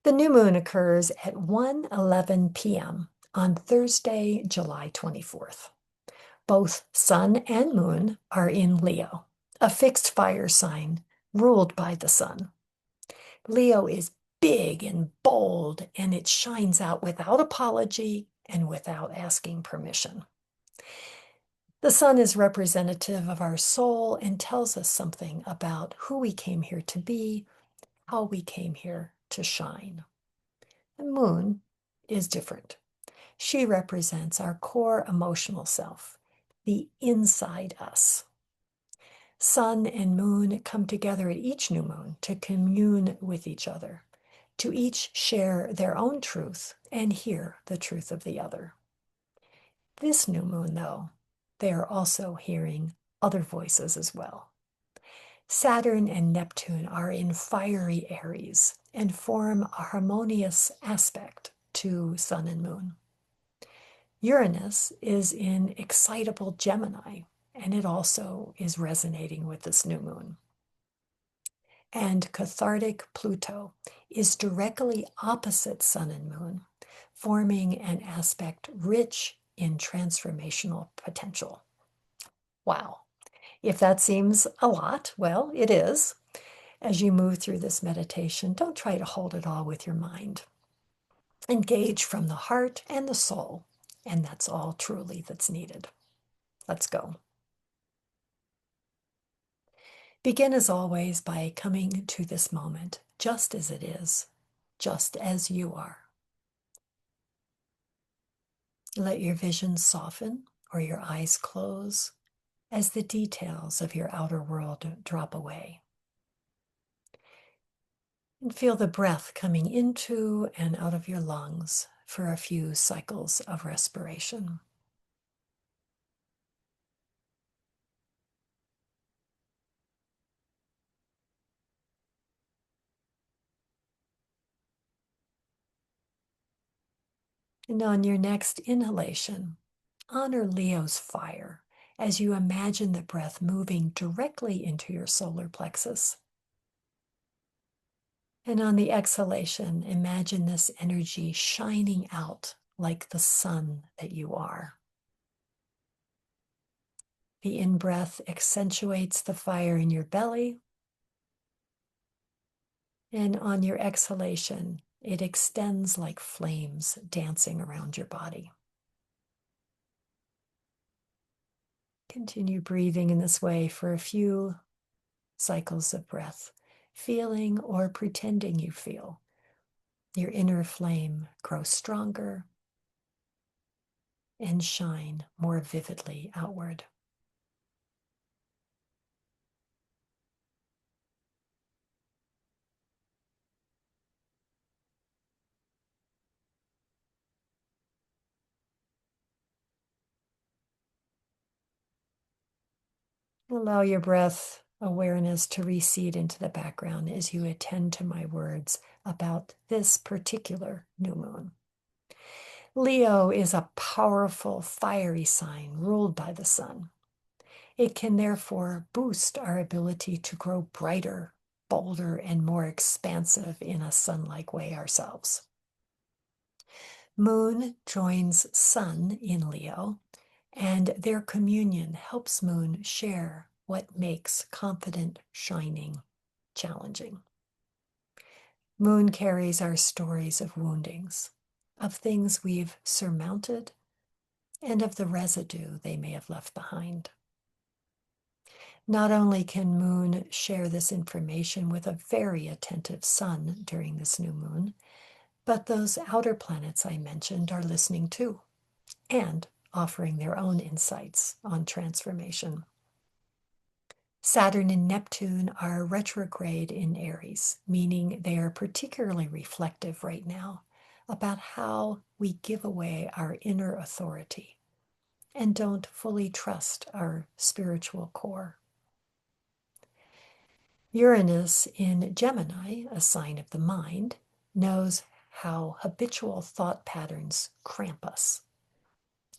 The new moon occurs at 1:11 p.m. on Thursday, July 24th. Both sun and moon are in Leo, a fixed fire sign ruled by the sun. Leo is big and bold, and it shines out without apology and without asking permission. The sun is representative of our soul and tells us something about who we came here to be, how we came here to shine. The moon is different. She represents our core emotional self, the inside us. Sun and moon come together at each new moon to commune with each other, to each share their own truth and hear the truth of the other. This new moon, though, they are also hearing other voices as well. Saturn and Neptune are in fiery Aries and form a harmonious aspect to Sun and Moon. Uranus is in excitable Gemini, and it also is resonating with this new moon. And cathartic Pluto is directly opposite Sun and Moon, forming an aspect rich in transformational potential. Wow. If that seems a lot, well, it is. As you move through this meditation, don't try to hold it all with your mind. Engage from the heart and the soul, and that's all truly that's needed. Let's go. Begin as always by coming to this moment just as it is, just as you are. Let your vision soften or your eyes close as the details of your outer world drop away. And feel the breath coming into and out of your lungs for a few cycles of respiration. And on your next inhalation, honor Leo's fire as you imagine the breath moving directly into your solar plexus. And on the exhalation, imagine this energy shining out like the sun that you are. The in-breath accentuates the fire in your belly. And on your exhalation, it extends like flames dancing around your body. Continue breathing in this way for a few cycles of breath, feeling or pretending you feel your inner flame grow stronger and shine more vividly outward. Allow your breath awareness to recede into the background as you attend to my words about this particular new moon. Leo is a powerful, fiery sign ruled by the sun. It can therefore boost our ability to grow brighter, bolder, and more expansive in a sun-like way ourselves. Moon joins Sun in Leo, and their communion helps Moon share what makes confident shining challenging. Moon carries our stories of woundings, of things we've surmounted, and of the residue they may have left behind. Not only can Moon share this information with a very attentive Sun during this new moon, but those outer planets I mentioned are listening too, and offering their own insights on transformation. Saturn and Neptune are retrograde in Aries, meaning they are particularly reflective right now about how we give away our inner authority and don't fully trust our spiritual core. Uranus in Gemini, a sign of the mind, knows how habitual thought patterns cramp us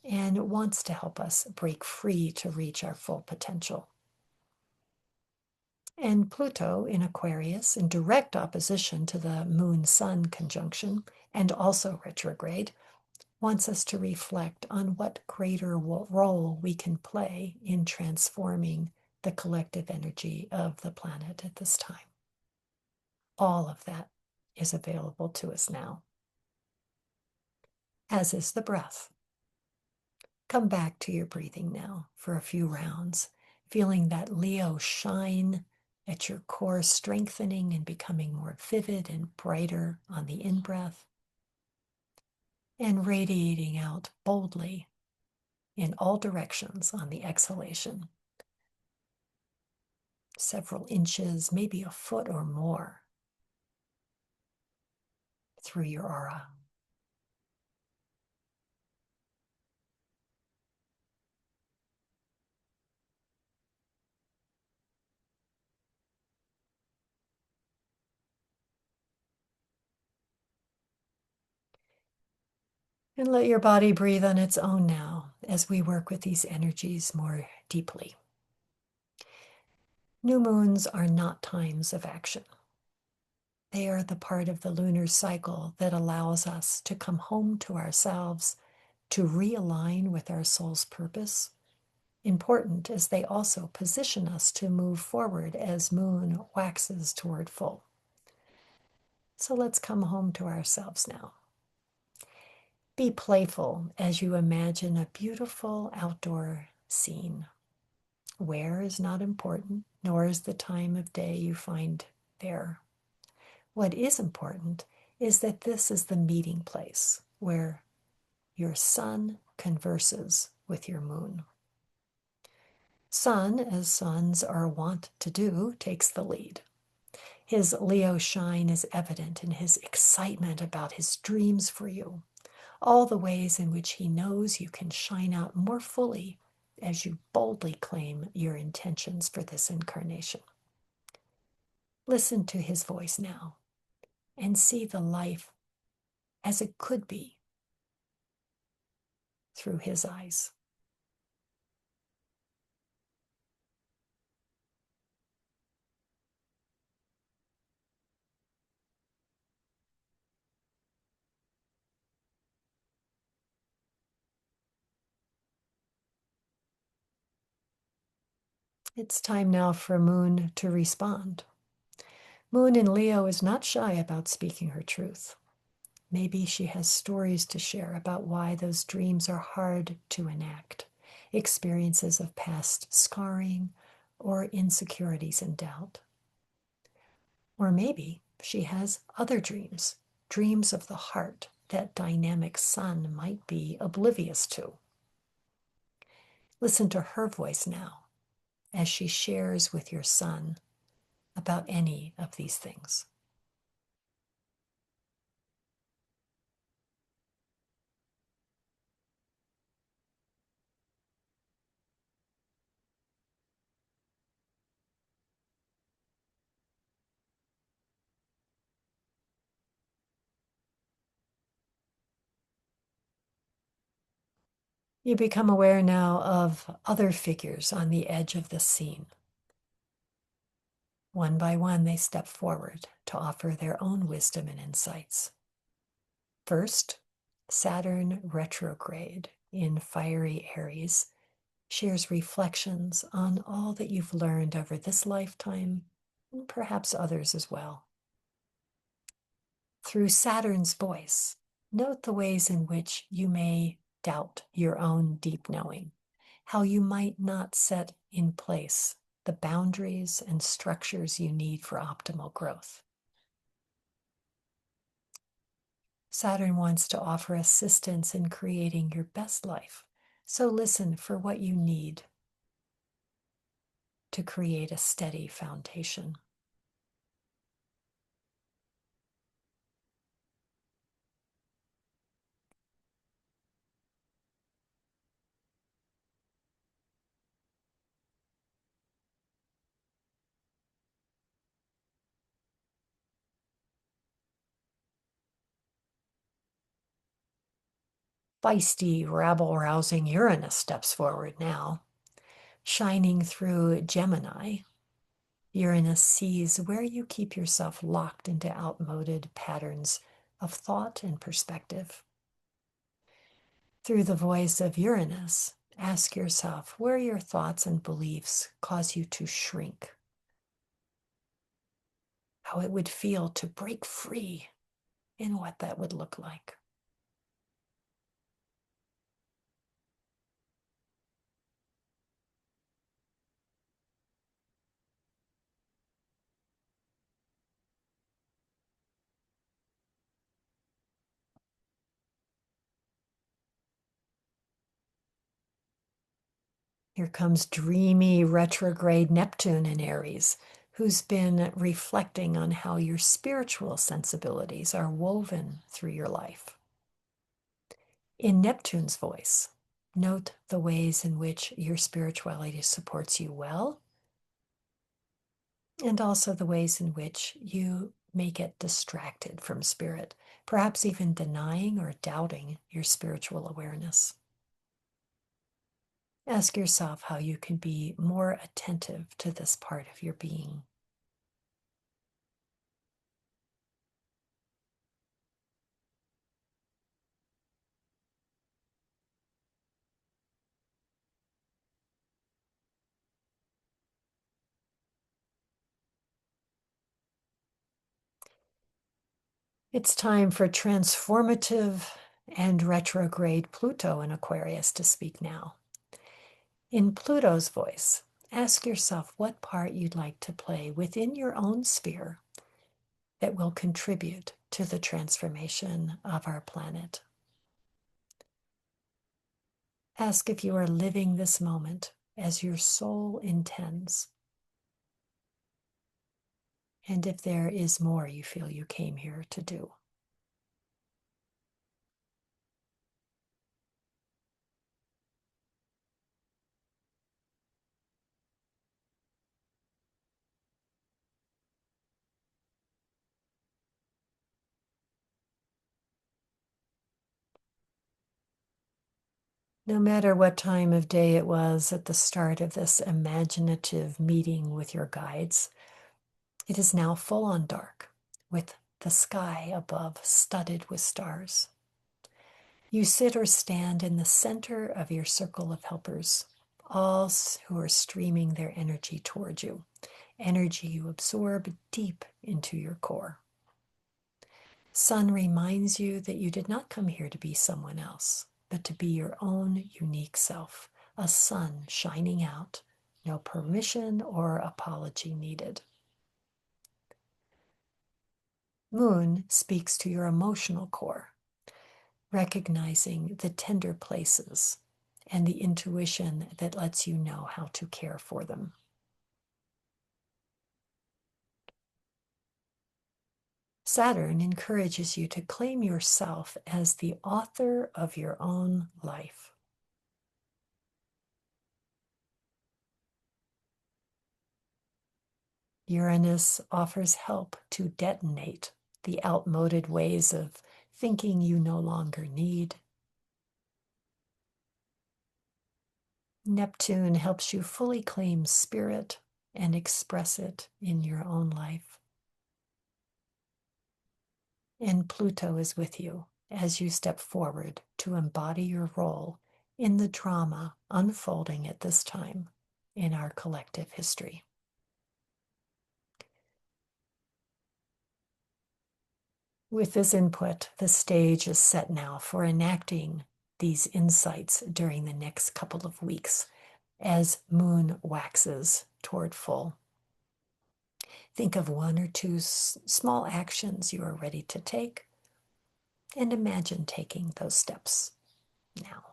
and wants to help us break free to reach our full potential. And Pluto in Aquarius, in direct opposition to the Moon-Sun conjunction, and also retrograde, wants us to reflect on what greater role we can play in transforming the collective energy of the planet at this time. All of that is available to us now, as is the breath. Come back to your breathing now for a few rounds, feeling that Leo shine at your core, strengthening and becoming more vivid and brighter on the in-breath, and radiating out boldly in all directions on the exhalation. Several inches, maybe a foot or more through your aura. And let your body breathe on its own now as we work with these energies more deeply. New moons are not times of action. They are the part of the lunar cycle that allows us to come home to ourselves, to realign with our soul's purpose. Important as they also position us to move forward as moon waxes toward full. So let's come home to ourselves now. Be playful as you imagine a beautiful outdoor scene. Where is not important, nor is the time of day you find there. What is important is that this is the meeting place where your sun converses with your moon. Sun, as suns are wont to do, takes the lead. His Leo shine is evident in his excitement about his dreams for you, all the ways in which he knows you can shine out more fully as you boldly claim your intentions for this incarnation. Listen to his voice now and see the life as it could be through his eyes. It's time now for Moon to respond. Moon in Leo is not shy about speaking her truth. Maybe she has stories to share about why those dreams are hard to enact, experiences of past scarring or insecurities and doubt. Or maybe she has other dreams, dreams of the heart that dynamic sun might be oblivious to. Listen to her voice now as she shares with your sun about any of these things. You become aware now of other figures on the edge of the scene. One by one, they step forward to offer their own wisdom and insights. First, Saturn retrograde in fiery Aries shares reflections on all that you've learned over this lifetime, and perhaps others as well. Through Saturn's voice, note the ways in which you may doubt your own deep knowing, how you might not set in place the boundaries and structures you need for optimal growth. Saturn wants to offer assistance in creating your best life, so listen for what you need to create a steady foundation. Feisty, rabble-rousing Uranus steps forward now, shining through Gemini Uranus sees where you keep yourself locked into outmoded patterns of thought and perspective. Through the voice of Uranus, ask yourself where your thoughts and beliefs cause you to shrink, how it would feel to break free, and what that would look like. Here comes dreamy retrograde Neptune in Aries, who's been reflecting on how your spiritual sensibilities are woven through your life. In Neptune's voice, note the ways in which your spirituality supports you well, and also the ways in which you may get distracted from spirit, perhaps even denying or doubting your spiritual awareness. Ask yourself how you can be more attentive to this part of your being. It's time for transformative and retrograde Pluto in Aquarius to speak now. In Pluto's voice, ask yourself what part you'd like to play within your own sphere that will contribute to the transformation of our planet. Ask if you are living this moment as your soul intends, and if there is more you feel you came here to do. No matter what time of day it was at the start of this imaginative meeting with your guides, it is now full on dark, with the sky above studded with stars. You sit or stand in the center of your circle of helpers, all who are streaming their energy toward you, energy you absorb deep into your core. Sun reminds you that you did not come here to be someone else, but to be your own unique self, a sun shining out, no permission or apology needed. Moon speaks to your emotional core, recognizing the tender places and the intuition that lets you know how to care for them. Saturn encourages you to claim yourself as the author of your own life. Uranus offers help to detonate the outmoded ways of thinking you no longer need. Neptune helps you fully claim spirit and express it in your own life. And Pluto is with you as you step forward to embody your role in the drama unfolding at this time in our collective history. With this input, the stage is set now for enacting these insights during the next couple of weeks as moon waxes toward full. Think of one or two small actions you are ready to take and imagine taking those steps now.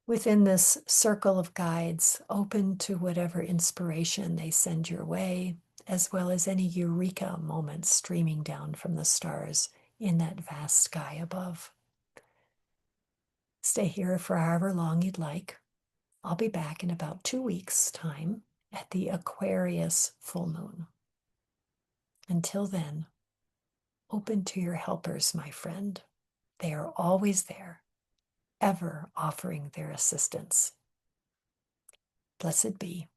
Within this circle of guides, open to whatever inspiration they send your way, as well as any eureka moments streaming down from the stars in that vast sky above. Stay here for however long you'd like. I'll be back in about 2 weeks' time at the Aquarius full moon. Until then, open to your helpers, my friend. They are always there, ever offering their assistance. Blessed be,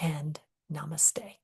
and namaste.